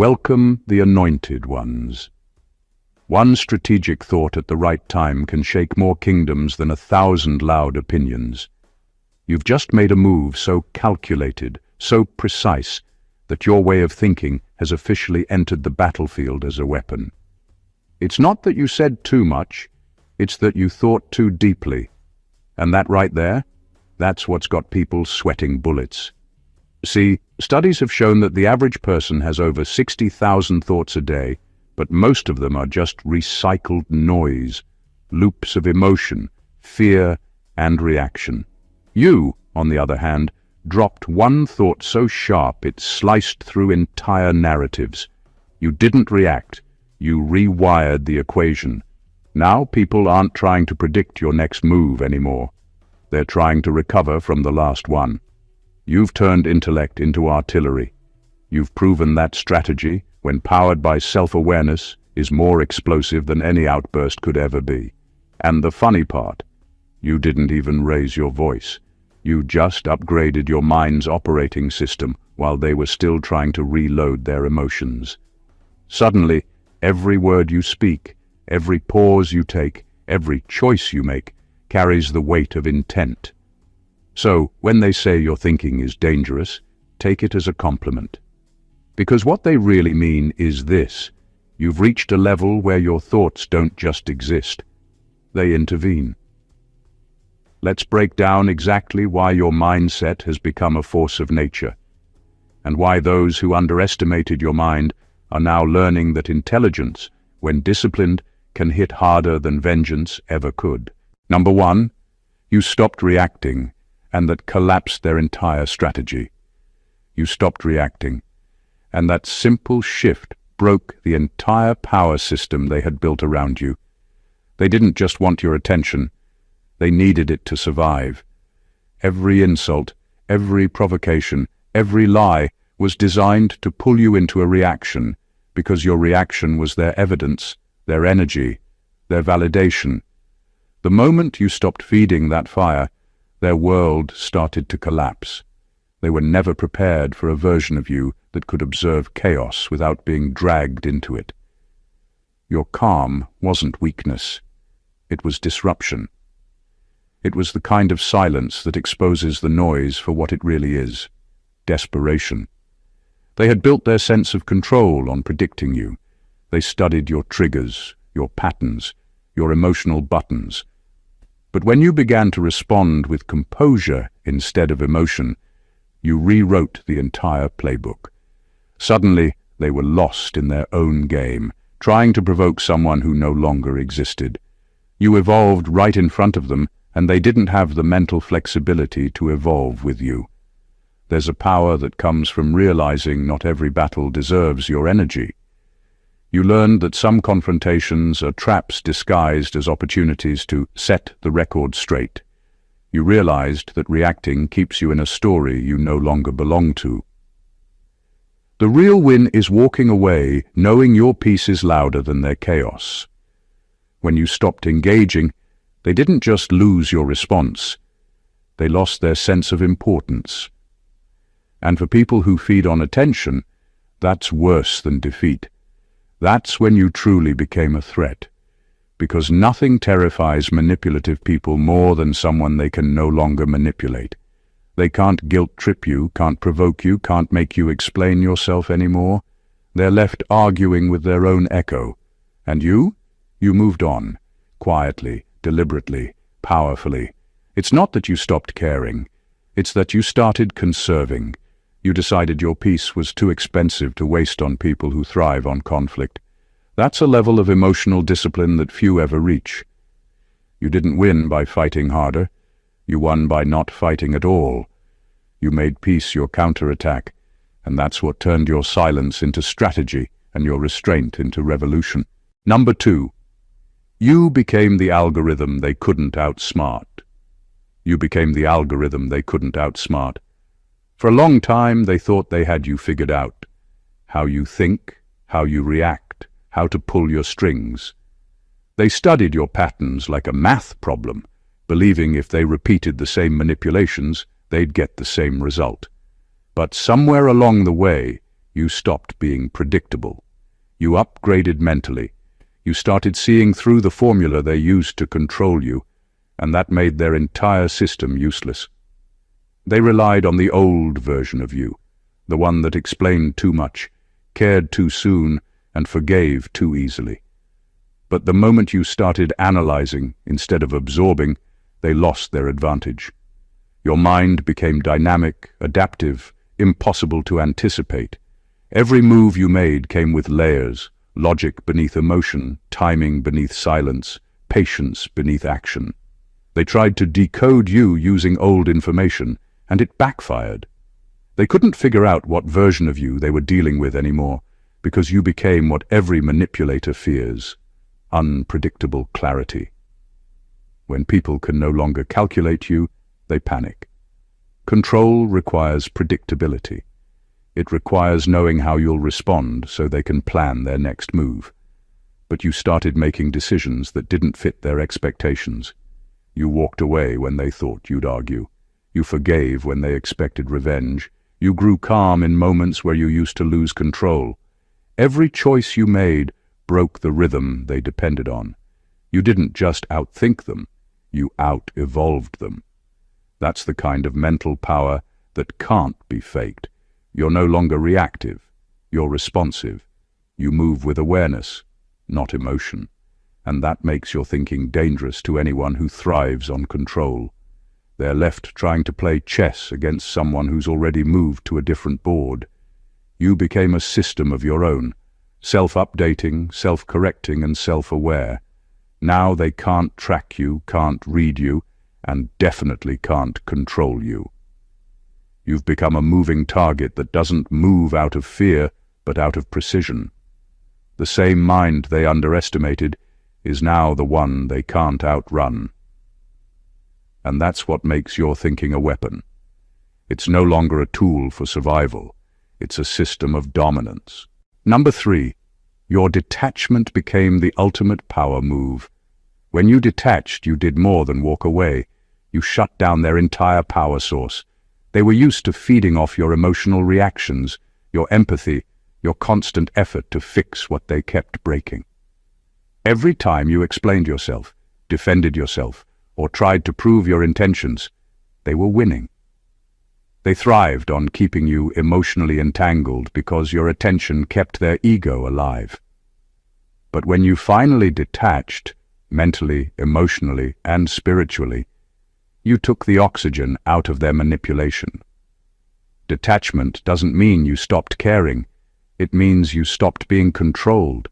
Welcome the anointed ones. One strategic thought at the right time can shake more kingdoms than 1,000 loud opinions. You've just made a move so calculated, so precise, that your way of thinking has officially entered the battlefield as a weapon. It's not that you said too much, it's that you thought too deeply. And that right there, that's what's got people sweating bullets. See, studies have shown that the average person has over 60,000 thoughts a day, but most of them are just recycled noise, loops of emotion, fear, and reaction. You, on the other hand, dropped one thought so sharp it sliced through entire narratives. You didn't react, you rewired the equation. Now people aren't trying to predict your next move anymore. They're trying to recover from the last one. You've turned intellect into artillery. You've proven that strategy, when powered by self-awareness, is more explosive than any outburst could ever be. And the funny part, you didn't even raise your voice. You just upgraded your mind's operating system while they were still trying to reload their emotions. Suddenly, every word you speak, every pause you take, every choice you make, carries the weight of intent. So, when they say your thinking is dangerous, take it as a compliment. Because what they really mean is this: you've reached a level where your thoughts don't just exist, they intervene. Let's break down exactly why your mindset has become a force of nature, and why those who underestimated your mind are now learning that intelligence, when disciplined, can hit harder than vengeance ever could. Number one, you stopped reacting, and that collapsed their entire strategy. You stopped reacting, and that simple shift broke the entire power system they had built around you. They didn't just want your attention, they needed it to survive. Every insult, every provocation, every lie was designed to pull you into a reaction, because your reaction was their evidence, their energy, their validation. The moment you stopped feeding that fire, their world started to collapse. They were never prepared for a version of you that could observe chaos without being dragged into it. Your calm wasn't weakness. It was disruption. It was the kind of silence that exposes the noise for what it really is: desperation. They had built their sense of control on predicting you. They studied your triggers, your patterns, your emotional buttons. But when you began to respond with composure instead of emotion, you rewrote the entire playbook. Suddenly, they were lost in their own game, trying to provoke someone who no longer existed. You evolved right in front of them, and they didn't have the mental flexibility to evolve with you. There's a power that comes from realizing not every battle deserves your energy. You learned that some confrontations are traps disguised as opportunities to set the record straight. You realized that reacting keeps you in a story you no longer belong to. The real win is walking away knowing your peace is louder than their chaos. When you stopped engaging, they didn't just lose your response, they lost their sense of importance. And for people who feed on attention, that's worse than defeat. That's when you truly became a threat, because nothing terrifies manipulative people more than someone they can no longer manipulate. They can't guilt-trip you, can't provoke you, can't make you explain yourself anymore. They're left arguing with their own echo. And you moved on, quietly, deliberately, powerfully. It's not that you stopped caring, it's that you started conserving. You decided your peace was too expensive to waste on people who thrive on conflict. That's a level of emotional discipline that few ever reach. You didn't win by fighting harder. You won by not fighting at all. You made peace your counterattack, and that's what turned your silence into strategy and your restraint into revolution. Number two, you became the algorithm they couldn't outsmart. You became the algorithm they couldn't outsmart. For a long time, they thought they had you figured out. How you think, how you react, how to pull your strings. They studied your patterns like a math problem, believing if they repeated the same manipulations, they'd get the same result. But somewhere along the way, You stopped being predictable. You upgraded mentally. You started seeing through the formula they used to control you, and that made their entire system useless. They relied on the old version of you, the one that explained too much, cared too soon, and forgave too easily. But the moment you started analyzing instead of absorbing, they lost their advantage. Your mind became dynamic, adaptive, impossible to anticipate. Every move you made came with layers, logic beneath emotion, timing beneath silence, patience beneath action. They tried to decode you using old information, and it backfired. They couldn't figure out what version of you they were dealing with anymore, because you became what every manipulator fears: unpredictable clarity. When people can no longer calculate you, they panic. Control requires predictability. It requires knowing how you'll respond so they can plan their next move. But you started making decisions that didn't fit their expectations. You walked away when they thought you'd argue. You forgave when they expected revenge. You grew calm in moments where you used to lose control. Every choice you made broke the rhythm they depended on. You didn't just outthink them, you out-evolved them. That's the kind of mental power that can't be faked. You're no longer reactive, you're responsive. You move with awareness, not emotion. And that makes your thinking dangerous to anyone who thrives on control. They're left trying to play chess against someone who's already moved to a different board. You became a system of your own, self-updating, self-correcting, and self-aware. Now they can't track you, can't read you, and definitely can't control you. You've become a moving target that doesn't move out of fear, but out of precision. The same mind they underestimated is now the one they can't outrun. And that's what makes your thinking a weapon. It's no longer a tool for survival. It's a system of dominance. Number 3, your detachment became the ultimate power move. When you detached, you did more than walk away. You shut down their entire power source. They were used to feeding off your emotional reactions, your empathy, your constant effort to fix what they kept breaking. Every time you explained yourself, defended yourself, or tried to prove your intentions, they were winning. They thrived on keeping you emotionally entangled because your attention kept their ego alive. But when you finally detached, mentally, emotionally, and spiritually, you took the oxygen out of their manipulation. Detachment doesn't mean you stopped caring. It means you stopped being controlled.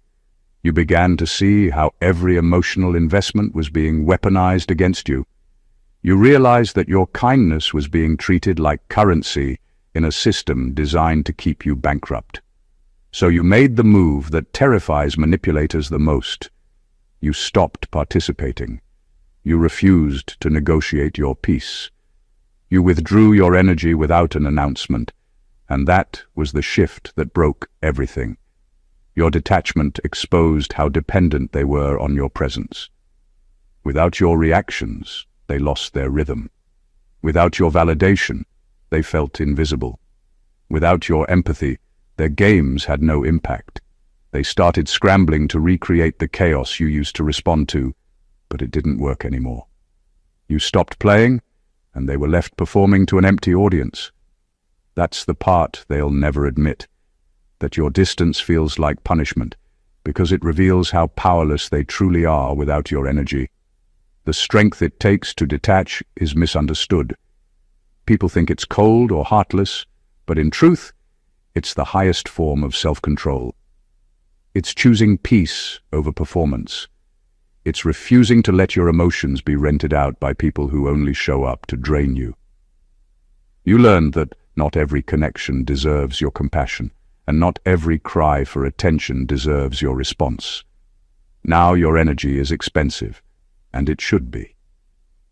You began to see how every emotional investment was being weaponized against you. You realized that your kindness was being treated like currency in a system designed to keep you bankrupt. So you made the move that terrifies manipulators the most. You stopped participating. You refused to negotiate your peace. You withdrew your energy without an announcement, and that was the shift that broke everything. Your detachment exposed how dependent they were on your presence. Without your reactions, they lost their rhythm. Without your validation, they felt invisible. Without your empathy, their games had no impact. They started scrambling to recreate the chaos you used to respond to, but it didn't work anymore. You stopped playing, and they were left performing to an empty audience. That's the part they'll never admit, that your distance feels like punishment, because it reveals how powerless they truly are without your energy. The strength it takes to detach is misunderstood. People think it's cold or heartless, but in truth, it's the highest form of self-control. It's choosing peace over performance. It's refusing to let your emotions be rented out by people who only show up to drain you. You learned that not every connection deserves your compassion, and not every cry for attention deserves your response. Now your energy is expensive, and it should be.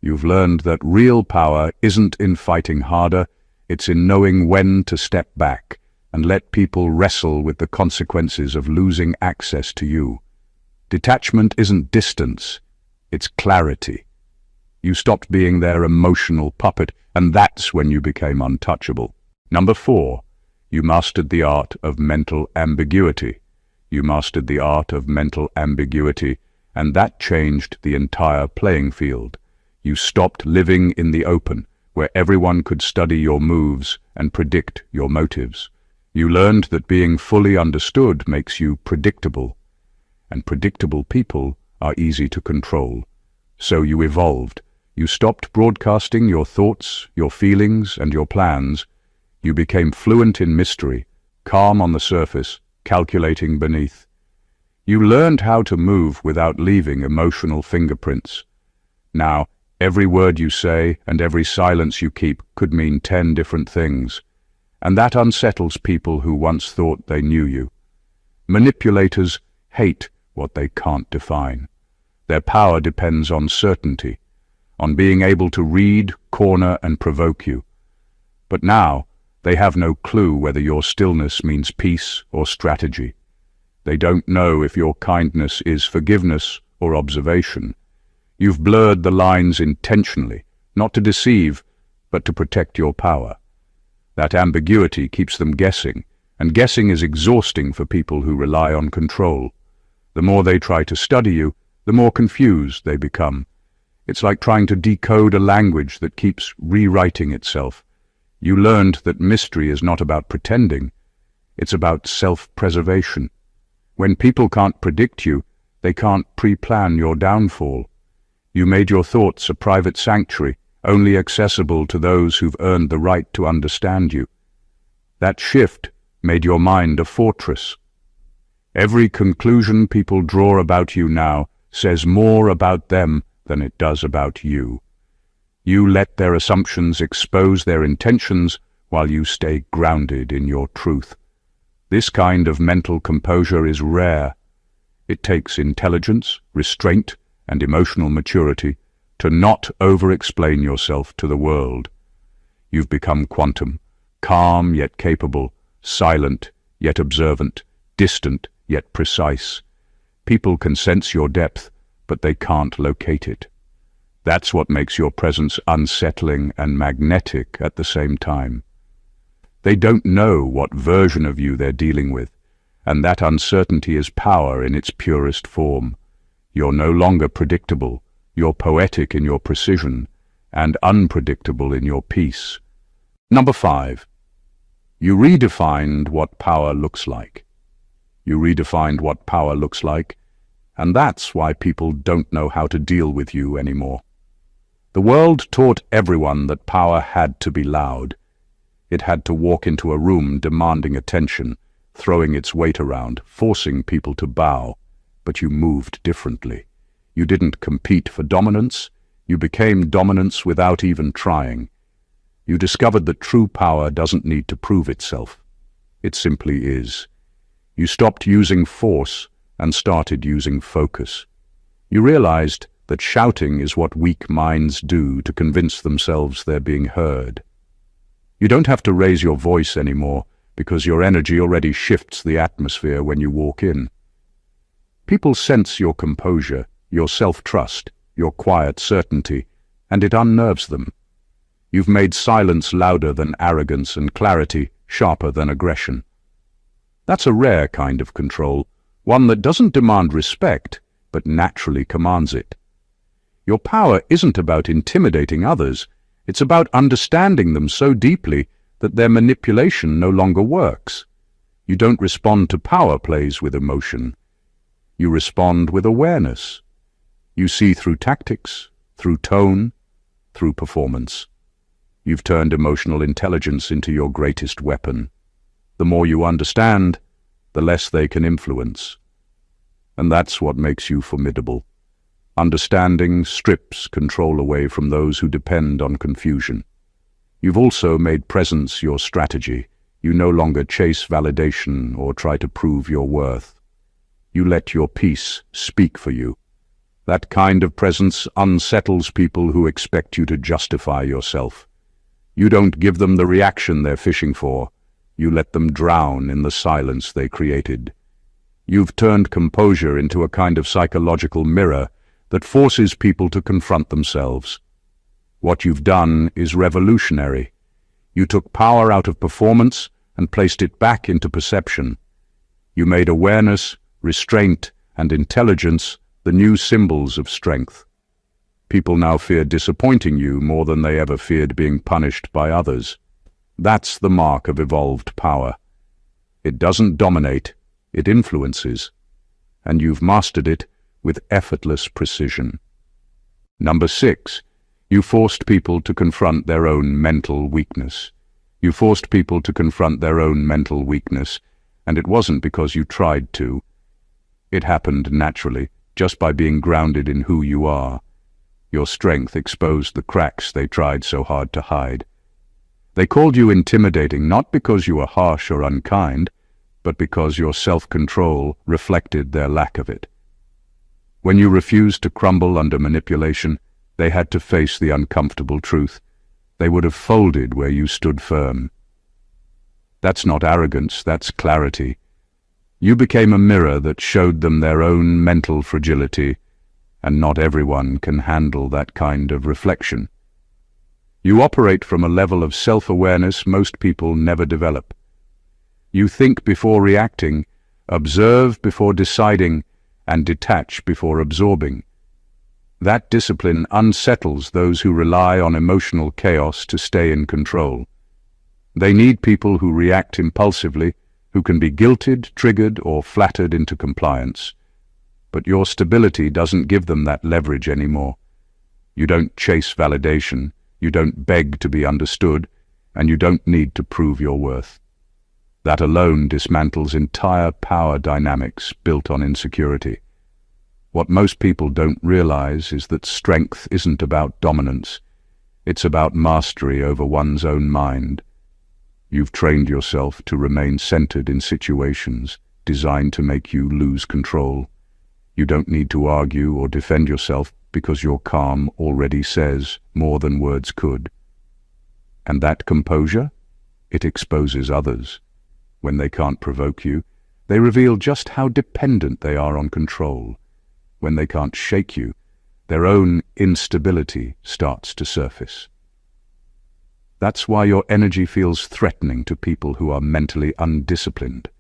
You've learned that real power isn't in fighting harder, it's in knowing when to step back and let people wrestle with the consequences of losing access to you. Detachment isn't distance, it's clarity. You stopped being their emotional puppet, and that's when you became untouchable. Number 4, You mastered the art of mental ambiguity. You mastered the art of mental ambiguity, and that changed the entire playing field. You stopped living in the open, where everyone could study your moves and predict your motives. You learned that being fully understood makes you predictable, and predictable people are easy to control. So you evolved. You stopped broadcasting your thoughts, your feelings, and your plans. You became fluent in mystery, calm on the surface, calculating beneath. You learned how to move without leaving emotional fingerprints. Now, every word you say and every silence you keep could mean 10 different things, and that unsettles people who once thought they knew you. Manipulators hate what they can't define. Their power depends on certainty, on being able to read, corner, and provoke you. But now, they have no clue whether your stillness means peace or strategy. They don't know if your kindness is forgiveness or observation. You've blurred the lines intentionally, not to deceive, but to protect your power. That ambiguity keeps them guessing, and guessing is exhausting for people who rely on control. The more they try to study you, the more confused they become. It's like trying to decode a language that keeps rewriting itself. You learned that mystery is not about pretending, it's about self-preservation. When people can't predict you, they can't pre-plan your downfall. You made your thoughts a private sanctuary, only accessible to those who've earned the right to understand you. That shift made your mind a fortress. Every conclusion people draw about you now says more about them than it does about you. You let their assumptions expose their intentions while you stay grounded in your truth. This kind of mental composure is rare. It takes intelligence, restraint, and emotional maturity to not over-explain yourself to the world. You've become quantum, calm yet capable, silent yet observant, distant yet precise. People can sense your depth, but they can't locate it. That's what makes your presence unsettling and magnetic at the same time. They don't know what version of you they're dealing with, and that uncertainty is power in its purest form. You're no longer predictable, you're poetic in your precision, and unpredictable in your peace. Number 5. You redefined what power looks like. You redefined what power looks like, and that's why people don't know how to deal with you anymore. The world taught everyone that power had to be loud. It had to walk into a room demanding attention, throwing its weight around, forcing people to bow. But you moved differently. You didn't compete for dominance. You became dominance without even trying. You discovered that true power doesn't need to prove itself. It simply is. You stopped using force and started using focus. You realized that shouting is what weak minds do to convince themselves they're being heard. You don't have to raise your voice anymore because your energy already shifts the atmosphere when you walk in. People sense your composure, your self-trust, your quiet certainty, and it unnerves them. You've made silence louder than arrogance and clarity sharper than aggression. That's a rare kind of control, one that doesn't demand respect, but naturally commands it. Your power isn't about intimidating others, it's about understanding them so deeply that their manipulation no longer works. You don't respond to power plays with emotion. You respond with awareness. You see through tactics, through tone, through performance. You've turned emotional intelligence into your greatest weapon. The more you understand, the less they can influence. And that's what makes you formidable. Understanding strips control away from those who depend on confusion. You've also made presence your strategy. You no longer chase validation or try to prove your worth. You let your peace speak for you. That kind of presence unsettles people who expect you to justify yourself. You don't give them the reaction they're fishing for. You let them drown in the silence they created. You've turned composure into a kind of psychological mirror that forces people to confront themselves. What you've done is revolutionary. You took power out of performance and placed it back into perception. You made awareness, restraint, and intelligence the new symbols of strength. People now fear disappointing you more than they ever feared being punished by others. That's the mark of evolved power. It doesn't dominate, it influences. And you've mastered it with effortless precision. Number 6, you forced people to confront their own mental weakness. You forced people to confront their own mental weakness, and it wasn't because you tried to. It happened naturally, just by being grounded in who you are. Your strength exposed the cracks they tried so hard to hide. They called you intimidating not because you were harsh or unkind, but because your self-control reflected their lack of it. When you refused to crumble under manipulation, they had to face the uncomfortable truth. They would have folded where you stood firm. That's not arrogance, that's clarity. You became a mirror that showed them their own mental fragility, and not everyone can handle that kind of reflection. You operate from a level of self-awareness most people never develop. You think before reacting, observe before deciding, and detach before absorbing. That discipline unsettles those who rely on emotional chaos to stay in control. They need people who react impulsively, who can be guilted, triggered, or flattered into compliance. But your stability doesn't give them that leverage anymore. You don't chase validation, you don't beg to be understood, and you don't need to prove your worth. That alone dismantles entire power dynamics built on insecurity. What most people don't realize is that strength isn't about dominance. It's about mastery over one's own mind. You've trained yourself to remain centered in situations designed to make you lose control. You don't need to argue or defend yourself because your calm already says more than words could. And that composure, it exposes others. When they can't provoke you, they reveal just how dependent they are on control. When they can't shake you, their own instability starts to surface. That's why your energy feels threatening to people who are mentally undisciplined.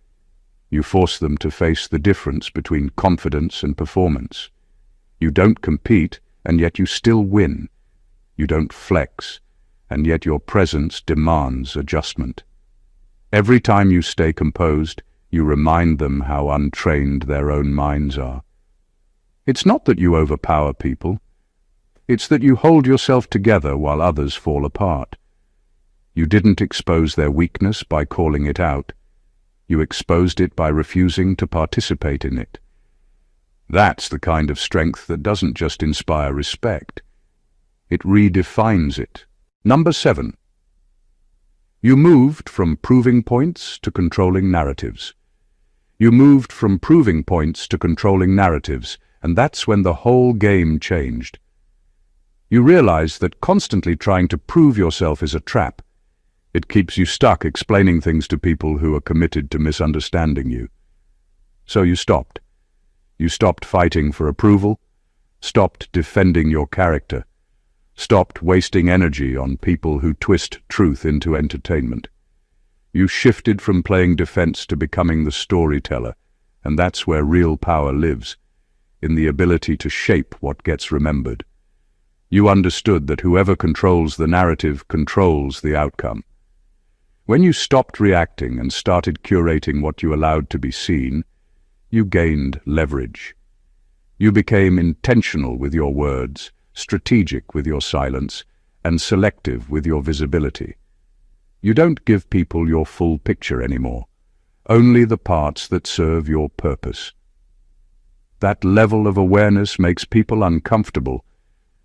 You force them to face the difference between confidence and performance. You don't compete, and yet you still win. You don't flex, and yet your presence demands adjustment. Every time you stay composed, you remind them how untrained their own minds are. It's not that you overpower people. It's that you hold yourself together while others fall apart. You didn't expose their weakness by calling it out. You exposed it by refusing to participate in it. That's the kind of strength that doesn't just inspire respect. It redefines it. Number 7. You moved from proving points to controlling narratives. You moved from proving points to controlling narratives, and that's when the whole game changed. You realized that constantly trying to prove yourself is a trap. It keeps you stuck explaining things to people who are committed to misunderstanding you. So you stopped. You stopped fighting for approval, stopped defending your character, stopped wasting energy on people who twist truth into entertainment. You shifted from playing defense to becoming the storyteller, and that's where real power lives, in the ability to shape what gets remembered. You understood that whoever controls the narrative controls the outcome. When you stopped reacting and started curating what you allowed to be seen, you gained leverage. You became intentional with your words, strategic with your silence, and selective with your visibility. You don't give people your full picture anymore, only the parts that serve your purpose. That level of awareness makes people uncomfortable,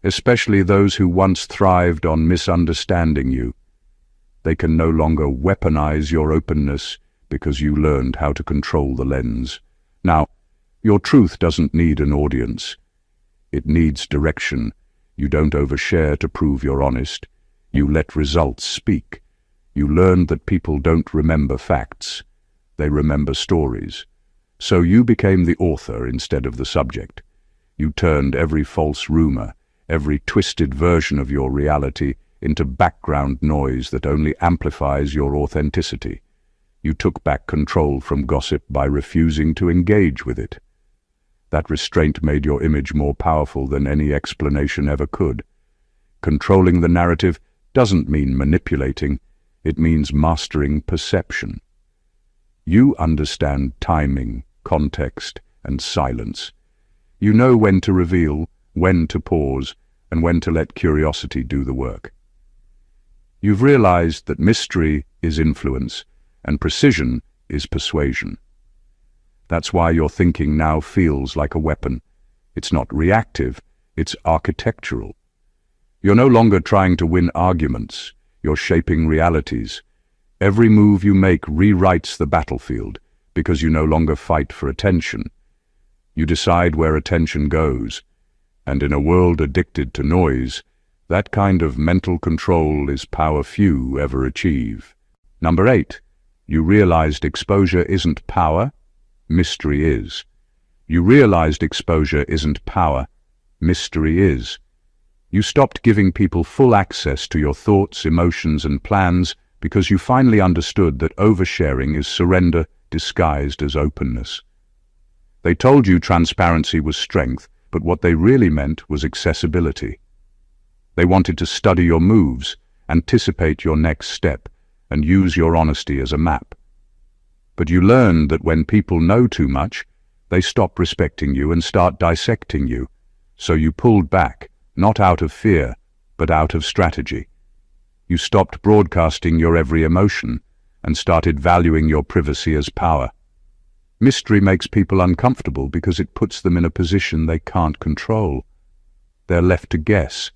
especially those who once thrived on misunderstanding you. They can no longer weaponize your openness because you learned how to control the lens. Now, your truth doesn't need an audience. It needs direction. You don't overshare to prove you're honest. You let results speak. You learned that people don't remember facts. They remember stories. So you became the author instead of the subject. You turned every false rumor, every twisted version of your reality into background noise that only amplifies your authenticity. You took back control from gossip by refusing to engage with it. That restraint made your image more powerful than any explanation ever could. Controlling the narrative doesn't mean manipulating, it means mastering perception. You understand timing, context, and silence. You know when to reveal, when to pause, and when to let curiosity do the work. You've realized that mystery is influence, and precision is persuasion. That's why your thinking now feels like a weapon. It's not reactive, it's architectural. You're no longer trying to win arguments, you're shaping realities. Every move you make rewrites the battlefield, because you no longer fight for attention. You decide where attention goes, and in a world addicted to noise, that kind of mental control is power few ever achieve. Number 8, you realized exposure isn't power, mystery is. You realized exposure isn't power, mystery is. You stopped giving people full access to your thoughts, emotions, and plans because you finally understood that oversharing is surrender disguised as openness. They told you transparency was strength, but what they really meant was accessibility. They wanted to study your moves, anticipate your next step, and use your honesty as a map. But you learned that when people know too much, they stop respecting you and start dissecting you. So you pulled back, not out of fear, but out of strategy. You stopped broadcasting your every emotion and started valuing your privacy as power. Mystery makes people uncomfortable because it puts them in a position they can't control. They're left to guess.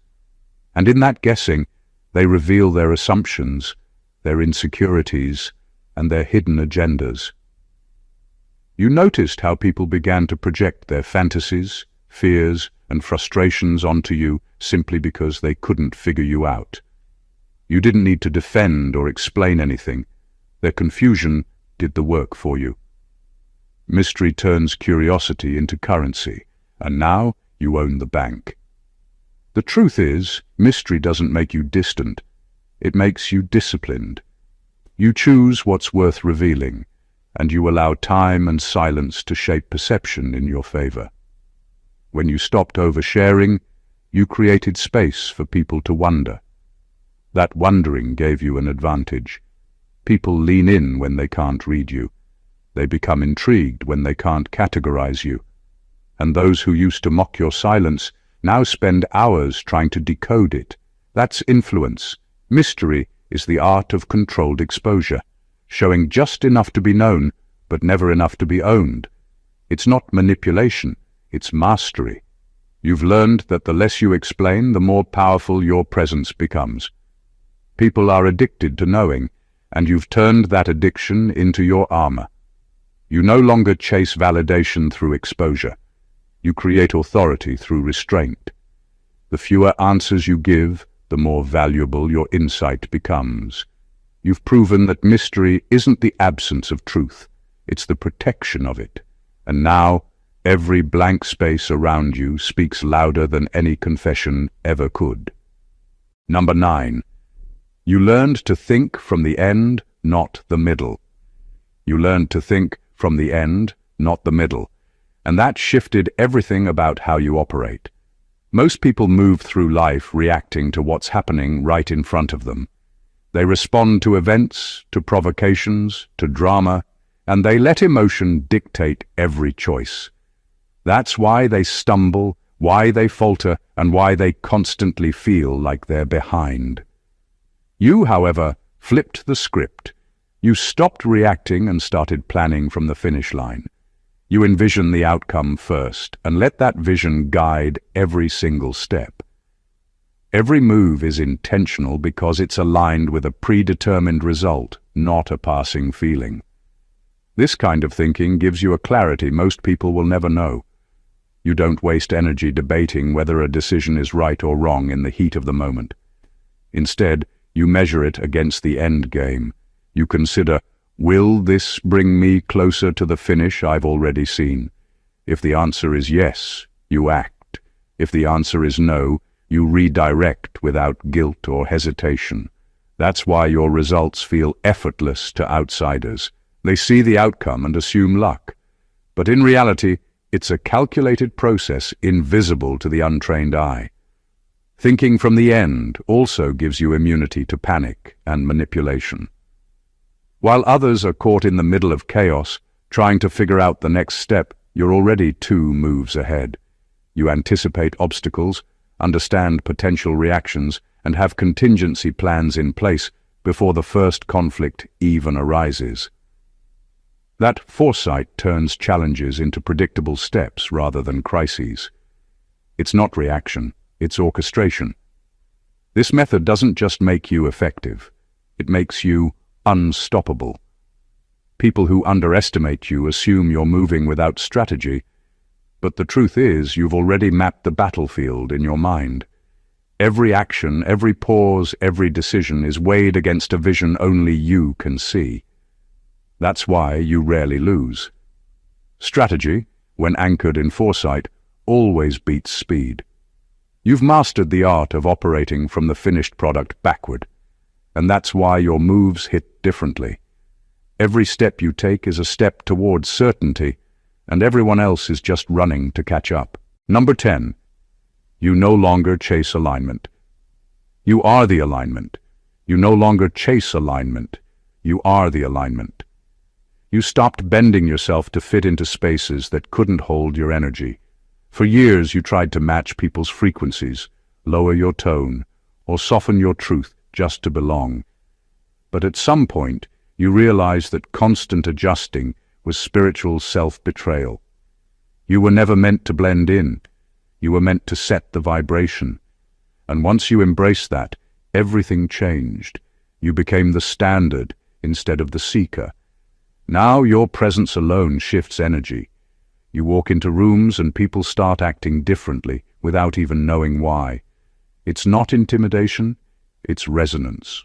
And in that guessing, they reveal their assumptions, their insecurities, and their hidden agendas. You noticed how people began to project their fantasies, fears, and frustrations onto you simply because they couldn't figure you out. You didn't need to defend or explain anything. Their confusion did the work for you. Mystery turns curiosity into currency, and now you own the bank. The truth is, mystery doesn't make you distant. It makes you disciplined. You choose what's worth revealing, and you allow time and silence to shape perception in your favor. When you stopped oversharing, you created space for people to wonder. That wondering gave you an advantage. People lean in when they can't read you. They become intrigued when they can't categorize you. And those who used to mock your silence now spend hours trying to decode it. That's influence. Mystery is the art of controlled exposure, showing just enough to be known, but never enough to be owned. It's not manipulation, it's mastery. You've learned that the less you explain, the more powerful your presence becomes. People are addicted to knowing, and you've turned that addiction into your armor. You no longer chase validation through exposure. You create authority through restraint. The fewer answers you give, the more valuable your insight becomes. You've proven that mystery isn't the absence of truth, it's the protection of it. And now, every blank space around you speaks louder than any confession ever could. Number 9. You learned to think from the end, not the middle. You learned to think from the end, not the middle. And that shifted everything about how you operate. Most people move through life reacting to what's happening right in front of them. They respond to events, to provocations, to drama, and they let emotion dictate every choice. That's why they stumble, why they falter, and why they constantly feel like they're behind. You, however, flipped the script. You stopped reacting and started planning from the finish line. You envision the outcome first and let that vision guide every single step. Every move is intentional because it's aligned with a predetermined result, not a passing feeling. This kind of thinking gives you a clarity most people will never know. You don't waste energy debating whether a decision is right or wrong in the heat of the moment. Instead, you measure it against the end game. You consider, will this bring me closer to the finish I've already seen? If the answer is yes, you act. If the answer is no, you redirect without guilt or hesitation. That's why your results feel effortless to outsiders. They see the outcome and assume luck. But in reality, it's a calculated process invisible to the untrained eye. Thinking from the end also gives you immunity to panic and manipulation. While others are caught in the middle of chaos, trying to figure out the next step, you're already 2 moves ahead. You anticipate obstacles, understand potential reactions, and have contingency plans in place before the first conflict even arises. That foresight turns challenges into predictable steps rather than crises. It's not reaction, it's orchestration. This method doesn't just make you effective, it makes you unstoppable. People who underestimate you assume you're moving without strategy, but the truth is you've already mapped the battlefield in your mind. Every action, every pause, every decision is weighed against a vision only you can see. That's why you rarely lose. Strategy, when anchored in foresight, always beats speed. You've mastered the art of operating from the finished product backward, and that's why your moves hit differently. Every step you take is a step towards certainty, and everyone else is just running to catch up. Number 10. You no longer chase alignment. You are the alignment. You no longer chase alignment. You are the alignment. You stopped bending yourself to fit into spaces that couldn't hold your energy. For years you tried to match people's frequencies, lower your tone, or soften your truth just to belong. But at some point, you realized that constant adjusting was spiritual self-betrayal. You were never meant to blend in. You were meant to set the vibration. And once you embraced that, everything changed. You became the standard instead of the seeker. Now your presence alone shifts energy. You walk into rooms and people start acting differently without even knowing why. It's not intimidation, it's resonance.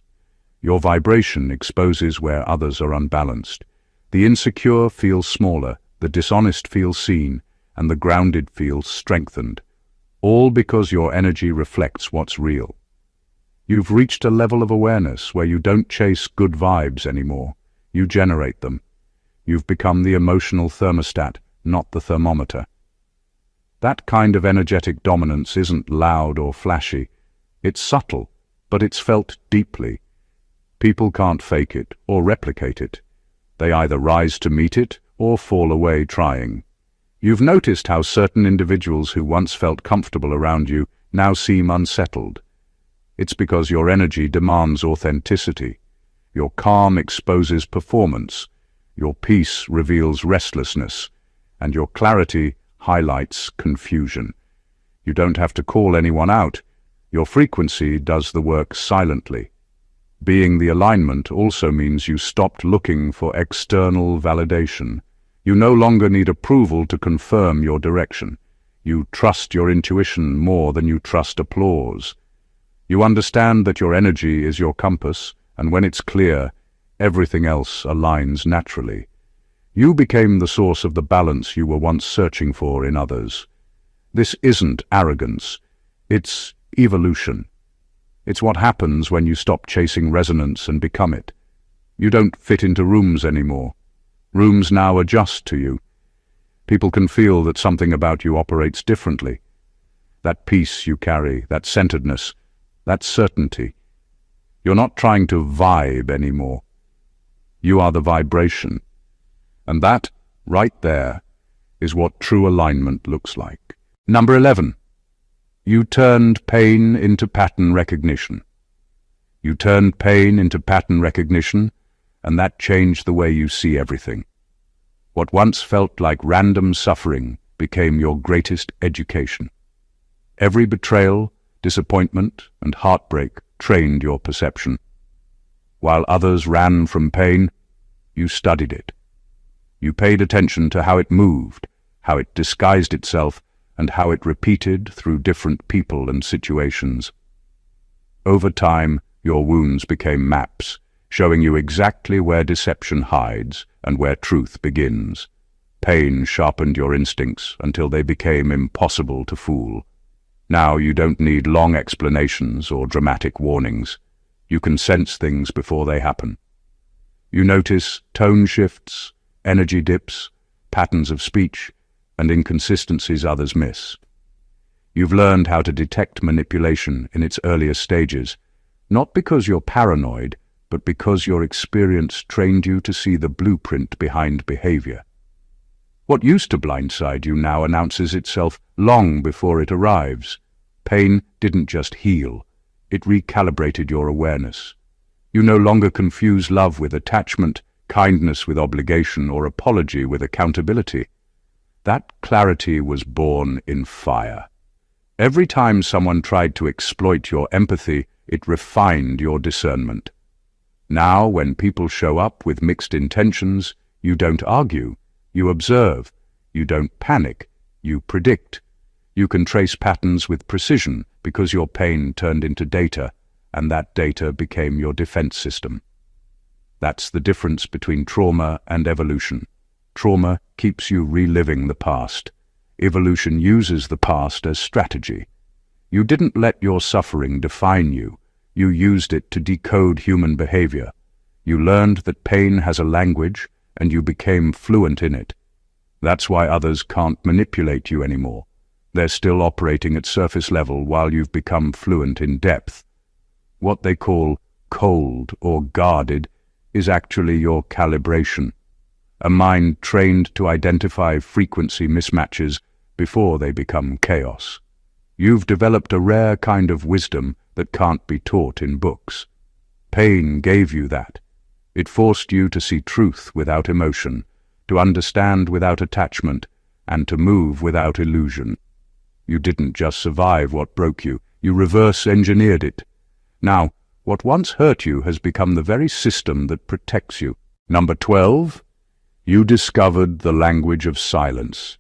Your vibration exposes where others are unbalanced. The insecure feels smaller, the dishonest feels seen, and the grounded feels strengthened. All because your energy reflects what's real. You've reached a level of awareness where you don't chase good vibes anymore. You generate them. You've become the emotional thermostat, not the thermometer. That kind of energetic dominance isn't loud or flashy. It's subtle, but it's felt deeply. People can't fake it or replicate it. They either rise to meet it or fall away trying. You've noticed how certain individuals who once felt comfortable around you now seem unsettled. It's because your energy demands authenticity. Your calm exposes performance. Your peace reveals restlessness. And your clarity highlights confusion. You don't have to call anyone out. Your frequency does the work silently. Being the alignment also means you stopped looking for external validation. You no longer need approval to confirm your direction. You trust your intuition more than you trust applause. You understand that your energy is your compass, and when it's clear, everything else aligns naturally. You became the source of the balance you were once searching for in others. This isn't arrogance, it's evolution. It's what happens when you stop chasing resonance and become it. You don't fit into rooms anymore. Rooms now adjust to you. People can feel that something about you operates differently. That peace you carry, that centeredness, that certainty. You're not trying to vibe anymore. You are the vibration. And that, right there, is what true alignment looks like. Number 11. You turned pain into pattern recognition. You turned pain into pattern recognition, and that changed the way you see everything. What once felt like random suffering became your greatest education. Every betrayal, disappointment, and heartbreak trained your perception. While others ran from pain, you studied it. You paid attention to how it moved, how it disguised itself, and how it repeated through different people and situations. Over time, your wounds became maps, showing you exactly where deception hides and where truth begins. Pain sharpened your instincts until they became impossible to fool. Now you don't need long explanations or dramatic warnings. You can sense things before they happen. You notice tone shifts, energy dips, patterns of speech, and inconsistencies others miss. You've learned how to detect manipulation in its earliest stages, not because you're paranoid, but because your experience trained you to see the blueprint behind behavior. What used to blindside you now announces itself long before it arrives. Pain didn't just heal, it recalibrated your awareness. You no longer confuse love with attachment, kindness with obligation, or apology with accountability. That clarity was born in fire. Every time someone tried to exploit your empathy, it refined your discernment. Now, when people show up with mixed intentions, you don't argue, you observe. You don't panic, you predict. You can trace patterns with precision because your pain turned into data, and that data became your defense system. That's the difference between trauma and evolution. Trauma keeps you reliving the past. Evolution uses the past as strategy. You didn't let your suffering define you. You used it to decode human behavior. You learned that pain has a language, and you became fluent in it. That's why others can't manipulate you anymore. They're still operating at surface level while you've become fluent in depth. What they call cold or guarded is actually your calibration, a mind trained to identify frequency mismatches before they become chaos. You've developed a rare kind of wisdom that can't be taught in books. Pain gave you that. It forced you to see truth without emotion, to understand without attachment, and to move without illusion. You didn't just survive what broke you, you reverse-engineered it. Now, what once hurt you has become the very system that protects you. Number 12, you discovered the language of silence.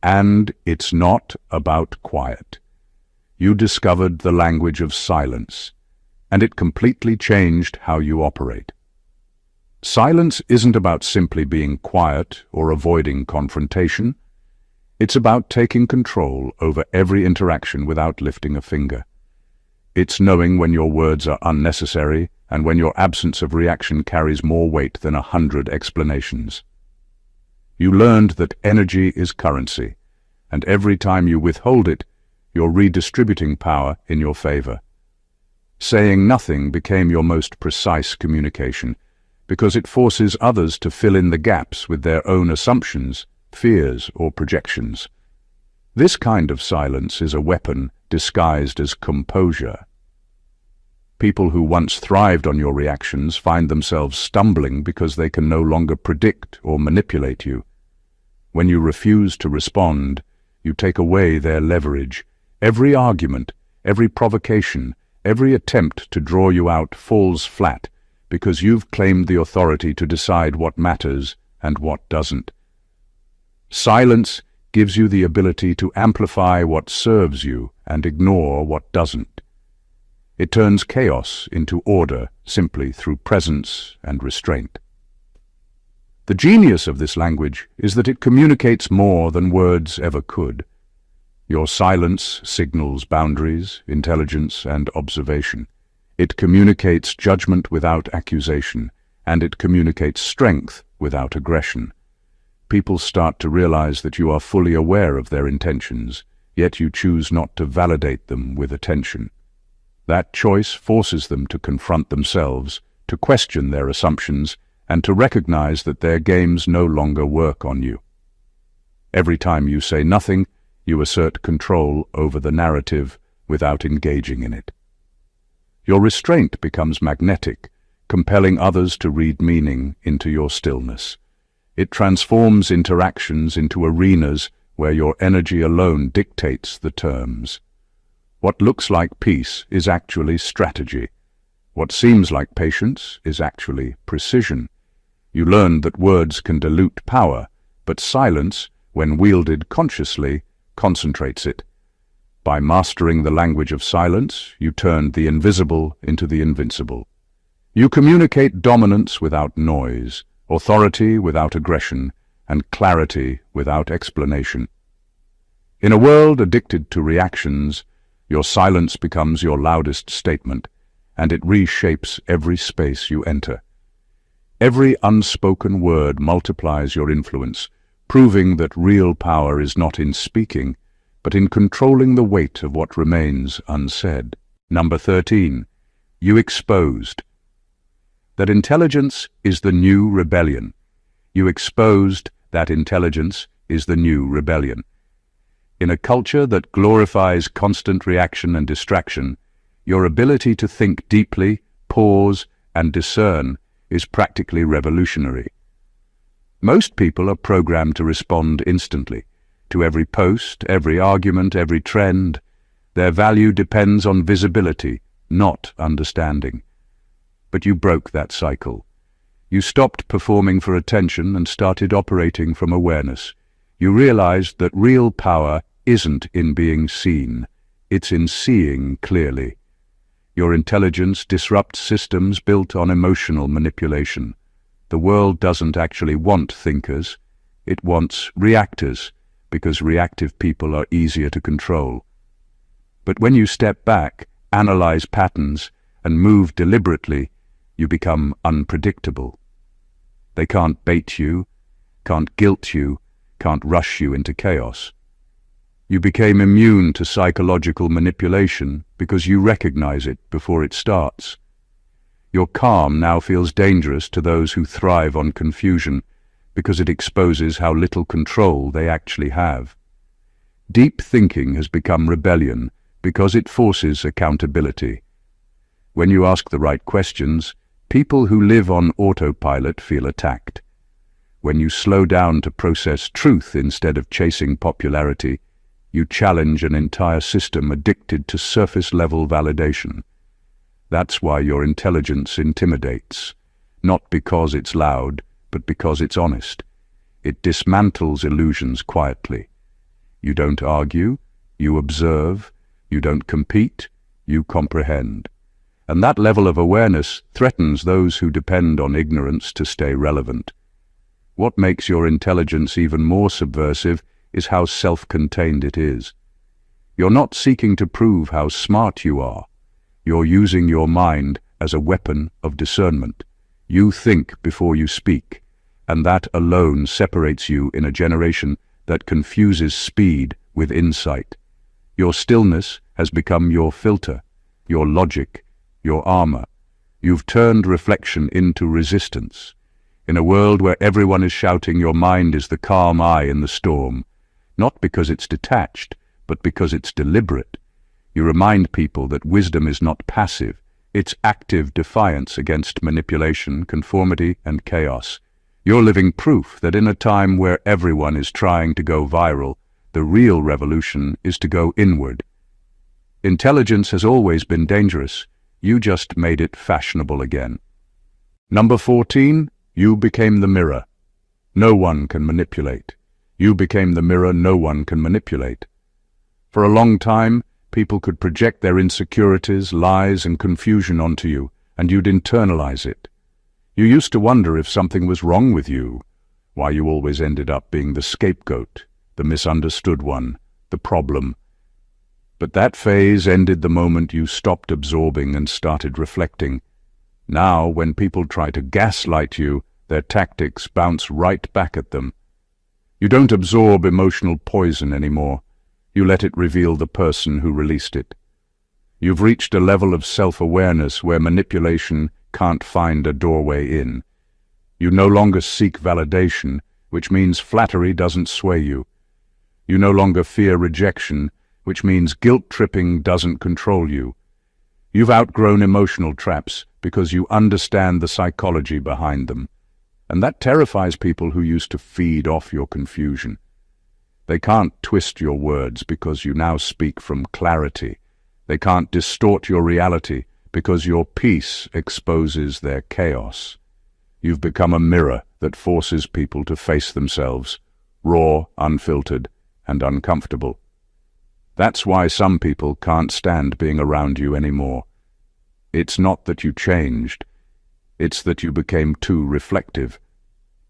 And it's not about quiet. You discovered the language of silence, and it completely changed how you operate. Silence isn't about simply being quiet or avoiding confrontation. It's about taking control over every interaction without lifting a finger. It's knowing when your words are unnecessary and when your absence of reaction carries more weight than 100 explanations. You learned that energy is currency, and every time you withhold it, you're redistributing power in your favor. Saying nothing became your most precise communication, because it forces others to fill in the gaps with their own assumptions, fears, or projections. This kind of silence is a weapon disguised as composure. People who once thrived on your reactions find themselves stumbling because they can no longer predict or manipulate you. When you refuse to respond, you take away their leverage. Every argument, every provocation, every attempt to draw you out falls flat because you've claimed the authority to decide what matters and what doesn't. Silence gives you the ability to amplify what serves you and ignore what doesn't. It turns chaos into order simply through presence and restraint. The genius of this language is that it communicates more than words ever could. Your silence signals boundaries, intelligence, and observation. It communicates judgment without accusation, and it communicates strength without aggression. People start to realize that you are fully aware of their intentions, yet you choose not to validate them with attention. That choice forces them to confront themselves, to question their assumptions, and to recognize that their games no longer work on you. Every time you say nothing, you assert control over the narrative without engaging in it. Your restraint becomes magnetic, compelling others to read meaning into your stillness. It transforms interactions into arenas where your energy alone dictates the terms. What looks like peace is actually strategy. What seems like patience is actually precision. You learn that words can dilute power, but silence, when wielded consciously, concentrates it. By mastering the language of silence, you turn the invisible into the invincible. You communicate dominance without noise, authority without aggression, and clarity without explanation. In a world addicted to reactions, your silence becomes your loudest statement, and it reshapes every space you enter. Every unspoken word multiplies your influence, proving that real power is not in speaking, but in controlling the weight of what remains unsaid. Number 13. You exposed that intelligence is the new rebellion. You exposed that intelligence is the new rebellion. In a culture that glorifies constant reaction and distraction, your ability to think deeply, pause, and discern is practically revolutionary. Most people are programmed to respond instantly to every post, every argument, every trend. Their value depends on visibility, not understanding. But you broke that cycle. You stopped performing for attention and started operating from awareness. You realized that real power isn't in being seen, it's in seeing clearly. Your intelligence disrupts systems built on emotional manipulation. The world doesn't actually want thinkers, it wants reactors, because reactive people are easier to control. But when you step back, analyze patterns, and move deliberately, you become unpredictable. They can't bait you, can't guilt you, can't rush you into chaos. You became immune to psychological manipulation because you recognize it before it starts. Your calm now feels dangerous to those who thrive on confusion because it exposes how little control they actually have. Deep thinking has become rebellion because it forces accountability. When you ask the right questions, people who live on autopilot feel attacked. When you slow down to process truth instead of chasing popularity, you challenge an entire system addicted to surface-level validation. That's why your intelligence intimidates, not because it's loud, but because it's honest. It dismantles illusions quietly. You don't argue, you observe, you don't compete, you comprehend. And that level of awareness threatens those who depend on ignorance to stay relevant. What makes your intelligence even more subversive is how self-contained it is. You're not seeking to prove how smart you are. You're using your mind as a weapon of discernment. You think before you speak, and that alone separates you in a generation that confuses speed with insight. Your stillness has become your filter, your logic, your armor. You've turned reflection into resistance. In a world where everyone is shouting, your mind is the calm eye in the storm. Not because it's detached, but because it's deliberate. You remind people that wisdom is not passive, it's active defiance against manipulation, conformity, and chaos. You're living proof that in a time where everyone is trying to go viral, the real revolution is to go inward. Intelligence has always been dangerous. You just made it fashionable again. Number 14, you became the mirror. No one can manipulate. You became the mirror no one can manipulate. For a long time, people could project their insecurities, lies, and confusion onto you, and you'd internalize it. You used to wonder if something was wrong with you, why you always ended up being the scapegoat, the misunderstood one, the problem. But that phase ended the moment you stopped absorbing and started reflecting. Now, when people try to gaslight you, their tactics bounce right back at them. You don't absorb emotional poison anymore. You let it reveal the person who released it. You've reached a level of self-awareness where manipulation can't find a doorway in. You no longer seek validation, which means flattery doesn't sway you. You no longer fear rejection, which means guilt-tripping doesn't control you. You've outgrown emotional traps because you understand the psychology behind them. And that terrifies people who used to feed off your confusion. They can't twist your words because you now speak from clarity. They can't distort your reality because your peace exposes their chaos. You've become a mirror that forces people to face themselves, raw, unfiltered, and uncomfortable. That's why some people can't stand being around you anymore. It's not that you changed, it's that you became too reflective.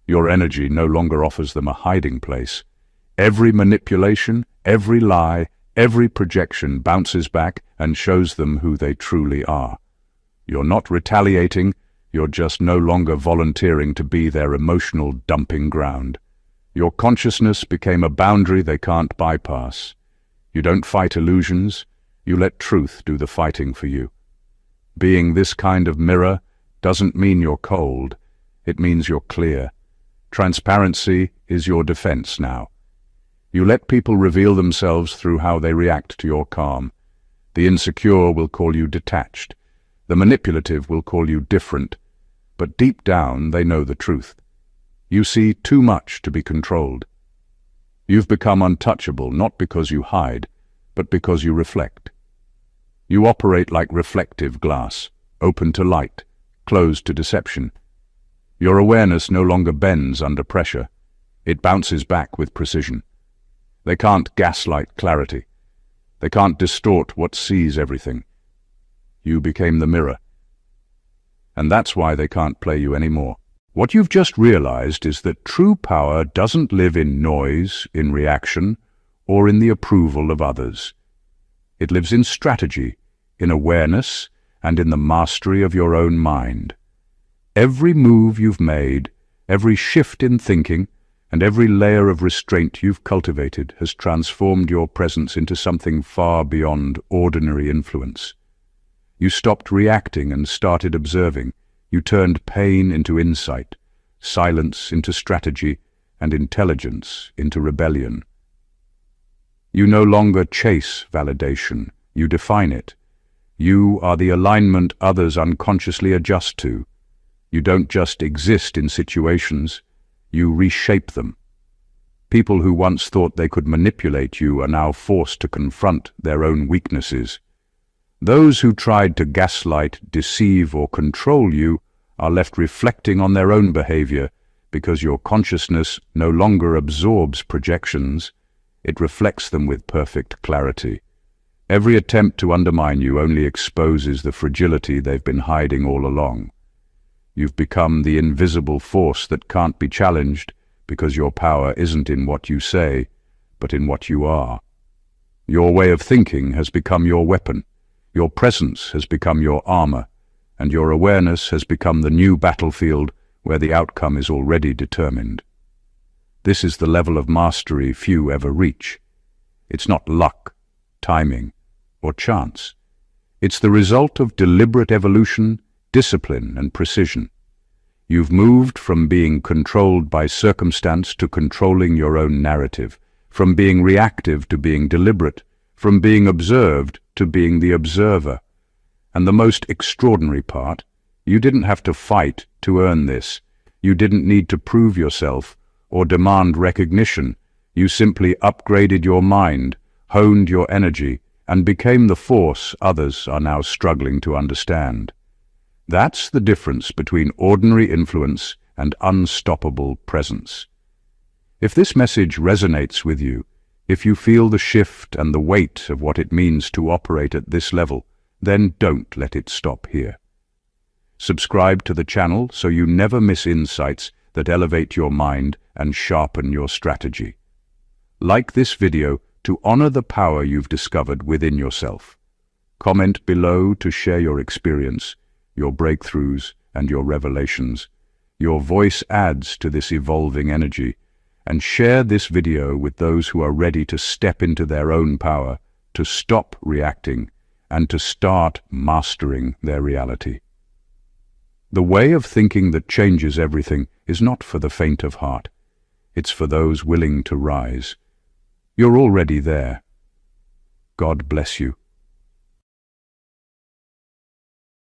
Your energy no longer offers them a hiding place. Every manipulation, every lie, every projection bounces back and shows them who they truly are. You're not retaliating, you're just no longer volunteering to be their emotional dumping ground. Your consciousness became a boundary they can't bypass. You don't fight illusions, you let truth do the fighting for you. Being this kind of mirror doesn't mean you're cold, it means you're clear. Transparency is your defense now. You let people reveal themselves through how they react to your calm. The insecure will call you detached. The manipulative will call you different. But deep down, they know the truth. You see too much to be controlled. You've become untouchable not because you hide, but because you reflect. You operate like reflective glass, open to light, closed to deception. Your awareness no longer bends under pressure. It bounces back with precision. They can't gaslight clarity. They can't distort what sees everything. You became the mirror. And that's why they can't play you anymore. What you've just realized is that true power doesn't live in noise, in reaction, or in the approval of others. It lives in strategy, in awareness, and in the mastery of your own mind. Every move you've made, every shift in thinking, and every layer of restraint you've cultivated has transformed your presence into something far beyond ordinary influence. You stopped reacting and started observing. You turned pain into insight, silence into strategy, and intelligence into rebellion. You no longer chase validation, you define it. You are the alignment others unconsciously adjust to. You don't just exist in situations, you reshape them. People who once thought they could manipulate you are now forced to confront their own weaknesses. Those who tried to gaslight, deceive, or control you are left reflecting on their own behavior because your consciousness no longer absorbs projections, it reflects them with perfect clarity. Every attempt to undermine you only exposes the fragility they've been hiding all along. You've become the invisible force that can't be challenged because your power isn't in what you say, but in what you are. Your way of thinking has become your weapon, your presence has become your armor, and your awareness has become the new battlefield where the outcome is already determined. This is the level of mastery few ever reach. It's not luck, timing, or chance. It's the result of deliberate evolution, discipline, and precision. You've moved from being controlled by circumstance to controlling your own narrative, from being reactive to being deliberate, from being observed to being the observer. And the most extraordinary part, you didn't have to fight to earn this. You didn't need to prove yourself or demand recognition. You simply upgraded your mind, honed your energy, and became the force others are now struggling to understand. That's the difference between ordinary influence and unstoppable presence. If this message resonates with you, if you feel the shift and the weight of what it means to operate at this level, then don't let it stop here. Subscribe to the channel so you never miss insights that elevate your mind and sharpen your strategy. Like this video to honor the power you've discovered within yourself. Comment below to share your experience, your breakthroughs, and your revelations. Your voice adds to this evolving energy, and share this video with those who are ready to step into their own power, to stop reacting, and to start mastering their reality. The way of thinking that changes everything is not for the faint of heart. It's for those willing to rise. You're already there. God bless you.